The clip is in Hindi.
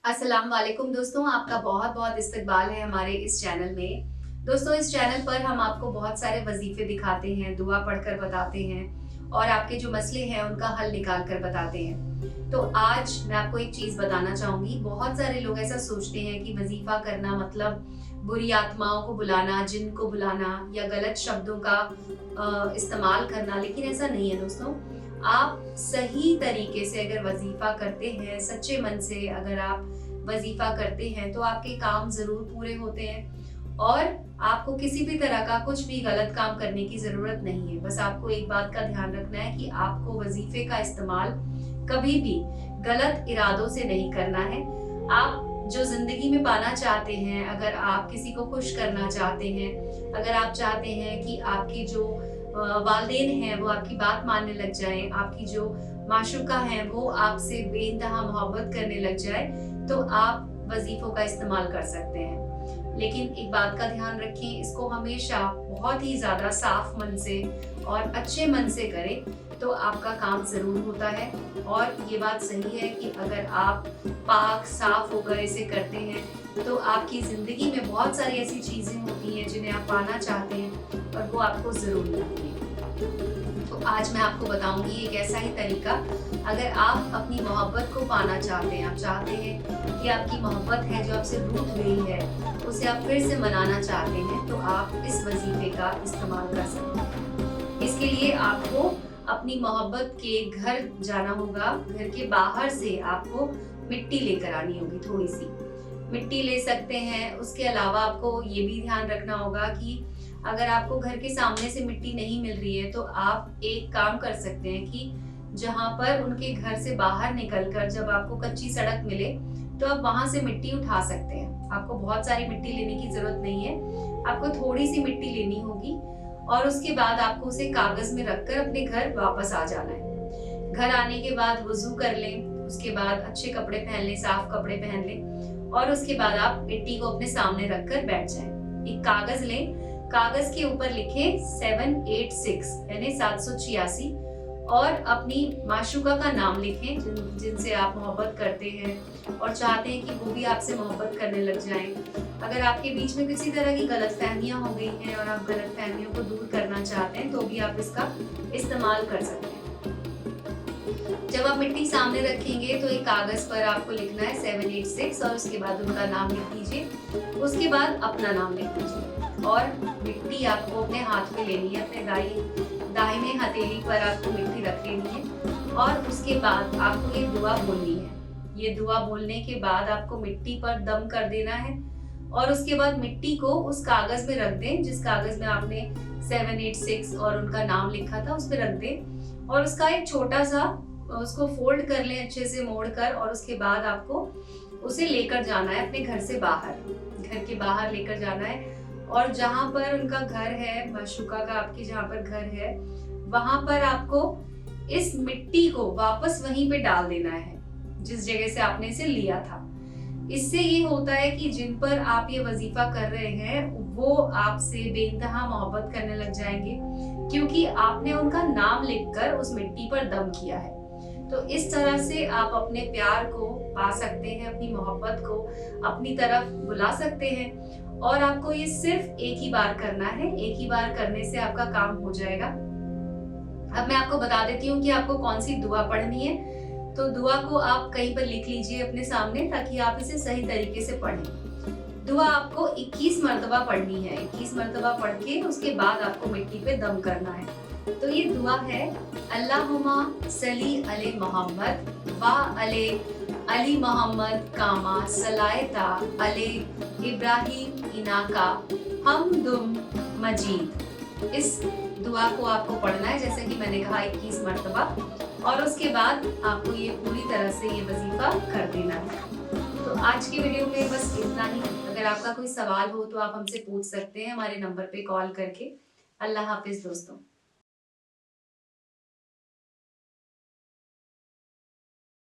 अस्सलाम वालेकुम दोस्तों, आपका बहुत बहुत इस्तकबाल है हमारे इस चैनल में। दोस्तों, इस चैनल पर हम आपको बहुत सारे वजीफे दिखाते हैं, दुआ पढ़कर बताते हैं और आपके जो मसले हैं उनका हल निकाल कर बताते हैं। तो आज मैं आपको एक चीज़ बताना चाहूँगी। बहुत सारे लोग ऐसा सोचते हैं कि वजीफा करना मतलब बुरी आत्माओं को बुलाना, जिन को बुलाना या गलत शब्दों का इस्तेमाल करना, लेकिन ऐसा नहीं है दोस्तों। आप सही तरीके से अगर वजीफा करते हैं, सच्चे मन से अगर आप वजीफा करते हैं तो आपके काम जरूर पूरे होते हैं और आपको किसी भी तरह का कुछ भी गलत काम करने की जरूरत नहीं है। बस आपको एक बात का ध्यान रखना है कि आपको वजीफे का इस्तेमाल कभी भी गलत इरादों से नहीं करना है। आप जो जिंदगी में पाना चाहते हैं, अगर आप किसी को खुश करना चाहते हैं, अगर आप चाहते हैं कि आपकी जो वालिदैन हैं वो आपकी बात मानने लग जाएं, आपकी जो माशूका हैं वो आपसे बेइंतहा मोहब्बत करने लग जाए, तो आप वजीफों का इस्तेमाल कर सकते हैं। लेकिन एक बात का ध्यान रखें, इसको हमेशा बहुत ही ज्यादा साफ मन से और अच्छे मन से करें तो आपका काम जरूर होता है। और ये बात सही है कि अगर आप पाक साफ होकर इसे करते हैं तो आपकी जिंदगी में बहुत सारी ऐसी चीजें होती हैं जिन्हें आप पाना चाहते हैं और वो आपको जरूर मिलती है। तो आज मैं आपको बताऊंगी एक ऐसा ही तरीका। अगर आप अपनी मोहब्बत को पाना चाहते हैं, आप चाहते हैं कि आपकी मोहब्बत है जो आपसे रूठ गई है उसे आप फिर से मनाना चाहते हैं, तो आप इस वजीफे का इस्तेमाल कर सकते हैं। इसके लिए आपको अपनी मोहब्बत के घर जाना होगा। घर के बाहर से आपको मिट्टी लेकर आनी होगी, थोड़ी सी मिट्टी ले सकते हैं। उसके अलावा आपको ये भी ध्यान रखना होगा कि अगर आपको घर के सामने से मिट्टी नहीं मिल रही है तो आप एक काम कर सकते हैं कि जहां पर उनके घर से बाहर निकलकर जब आपको कच्ची सड़क मिले तो आप वहां से मिट्टी उठा सकते हैं। आपको बहुत सारी मिट्टी लेने की जरूरत नहीं है, आपको थोड़ी सी मिट्टी लेनी होगी और उसके बाद आपको उसे कागज में रखकर अपने घर वापस आ जाना है। घर आने के बाद वुजू कर लें, उसके बाद अच्छे कपड़े पहन लें, साफ कपड़े पहन लें और उसके बाद आप मिट्टी को अपने सामने रखकर बैठ जाएं। एक कागज लें, कागज के ऊपर लिखें 786 यानी 786 और अपनी माशूका का नाम लिखें जिनसे आप मोहब्बत करते हैं और चाहते हैं कि वो भी आपसे मोहब्बत करने लग जाएं। अगर आपके बीच में किसी तरह की गलतफहमियां हो गई हैं और आप गलतफहमियों को दूर करना चाहते हैं तो भी आप इसका इस्तेमाल कर सकते हैं। जब आप मिट्टी सामने रखेंगे तो एक कागज पर आपको लिखना है 786 और उसके बाद उनका नाम लिख दीजिए। उसके बाद अपना नाम लिख दीजिए और मिट्टी आपको अपने हाथ में लेनी है, अपने दाहिने हथेली पर आपको मिट्टी रख लेनी है और उसके बाद आपको ये दुआ बोलनी है। ये दुआ बोलने के बाद आपको मिट्टी पर दम कर देना है और उसके बाद मिट्टी को उस कागज में रख दें जिस कागज में आपने 786 और उनका नाम लिखा था, उस पर रख दें और उसका एक छोटा सा उसको फोल्ड कर लें अच्छे से मोड़ कर और उसके बाद आपको उसे लेकर जाना है अपने घर से बाहर, घर के बाहर लेकर जाना है और जहां पर उनका घर है, माशूका का आपकी जहां पर घर है, वहां पर आपको इस मिट्टी को वापस वहीं पे डाल देना है जिस जगह से आपने इसे लिया था। इससे ये होता है कि जिन पर आप ये वजीफा कर रहे हैं वो आपसे बेइंतहा मोहब्बत करने लग जाएंगे क्योंकि आपने उनका नाम लिखकर उस मिट्टी पर दम किया है। तो इस तरह से आप अपने प्यार को पा सकते हैं, अपनी मोहब्बत को अपनी तरफ बुला सकते हैं और आपको ये सिर्फ एक ही बार करना है। एक ही बार करने से आपका काम हो जाएगा। अब मैं आपको बता देती हूँ कि आपको कौन सी दुआ पढ़नी है। तो दुआ को आप कहीं पर लिख लीजिए अपने सामने ताकि आप इसे सही तरीके से पढ़ें। दुआ आपको 21 मरतबा पढ़नी है। 21 मरतबा पढ़ के उसके बाद आपको मिट्टी पे दम करना है। तो ये दुआ है, अल्लाहुम्मा सल्ली अले मोहम्मद वा अले अली मोहम्मद कामा सलायता अले इब्राहिम इनाका हमदुम मजीद। इस दुआ को आपको पढ़ना है जैसे कि मैंने कहा 21 मरतबा और उसके बाद आपको ये पूरी तरह से ये वजीफा कर देना है। तो आज की वीडियो में बस इतना ही। अगर आपका कोई सवाल हो तो आप हमसे पूछ सकते हैं हमारे नंबर पे कॉल करके। अल्लाह हाफिज दोस्तों।